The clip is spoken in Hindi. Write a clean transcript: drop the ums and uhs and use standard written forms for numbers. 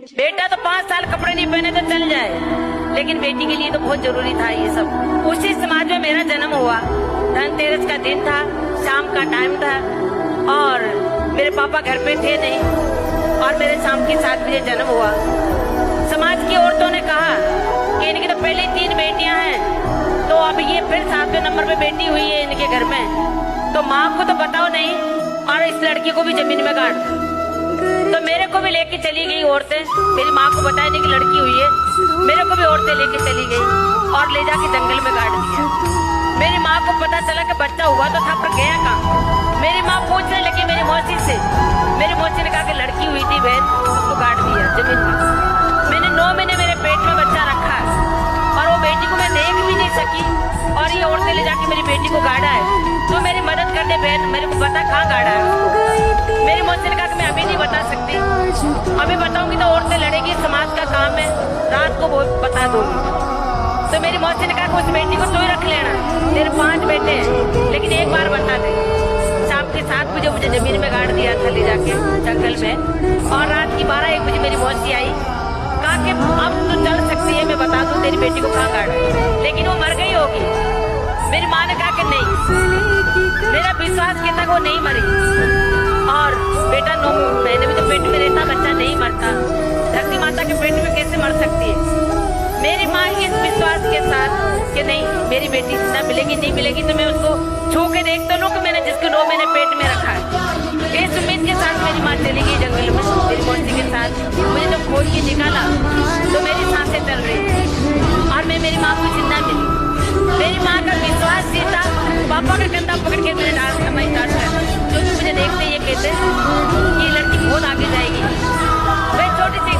बेटा तो 5 साल कपड़े नहीं पहने तो चल जाए, लेकिन बेटी के लिए तो बहुत जरूरी था ये सब। उसी समाज में मेरा जन्म हुआ। धनतेरस का दिन था, शाम का टाइम था और मेरे पापा घर पे थे नहीं और मेरे शाम के 7 बजे जन्म हुआ। समाज की औरतों ने कहा कि इनकी तो पहले 3 बेटियां हैं, तो अब ये फिर 7वें नंबर पे बेटी हुई है इनके घर में, तो माँ को तो बताओ नहीं और इस लड़की को भी जमीन में गाड़। तो मेरे को भी लेके चली गई औरतें, मेरी माँ को बताया नहीं कि लड़की हुई है, मेरे को भी औरतें लेके चली गई और ले जाके जंगल में गाड़ दिया। मेरी माँ को पता चला कि बच्चा हुआ तो था पर गया कहाँ। मेरी माँ पूछने लगी मेरी मौसी से, मेरी मौसी ने कहा कि लड़की हुई थी बहन, उसको गाड़ दिया जमीन में। मैंने 9 महीने मेरे पेट में बच्चा रखा है और वो बेटी को मैं देख भी नहीं सकी और ये औरतें ले जाके मेरी बेटी को गाड़ा है। तो मेरी मदद कर दे बहन, मेरे को पता कहाँ गाड़ा है उसको। मेरी मौसी ने कहा कि मैं अभी नहीं बता सकती, अभी बताऊंगी तो औरतें लड़ेगी, समाज का काम है, रात को वो बता दूंगी। तो मेरी मौसी ने कहा कि उस बेटी को तू ही रख लेना, तेरे 5 बेटे हैं, लेकिन एक बार बता दे। शाम के 7 बजे मुझे जमीन में गाड़ दिया था ले जाके जंगल में और रात की 12-1 बजे मेरी मौसी आई, कहा कि अब तू चल सकती है, मैं बता दूं तेरी बेटी को कहाँ गाड़ा, लेकिन वो मर गई होगी। मेरी माँ ने कहा कि नहीं, मेरा विश्वास किया था कि वो नहीं मरी और बेटा 9 महीने में तो पेट में रहता, बच्चा नहीं मरता, धरती माता के पेट में कैसे मर सकती है। मेरी माँ इस विश्वास के साथ कि नहीं मेरी बेटी जिंदा मिलेगी, नहीं मिलेगी तो मैं उसको छू के देख तो लूँ कि मैंने जिसको 9 महीने पेट में रखा है। इस उम्मीद के साथ मेरी माँ चली गई जंगल में मेरी मौसी के साथ। मुझे जब खोल के निकाला तो मेरी सांसें चल रही थी और मैं मेरी माँ को जिंदा मिली। मेरी माँ का विश्वास ये था, पापा का कंधा पकड़ के मेरे डांस करना स्टार्ट कर, जो मुझे देखते ये कहते ये लड़की बहुत आगे जाएगी। मैं छोटी सी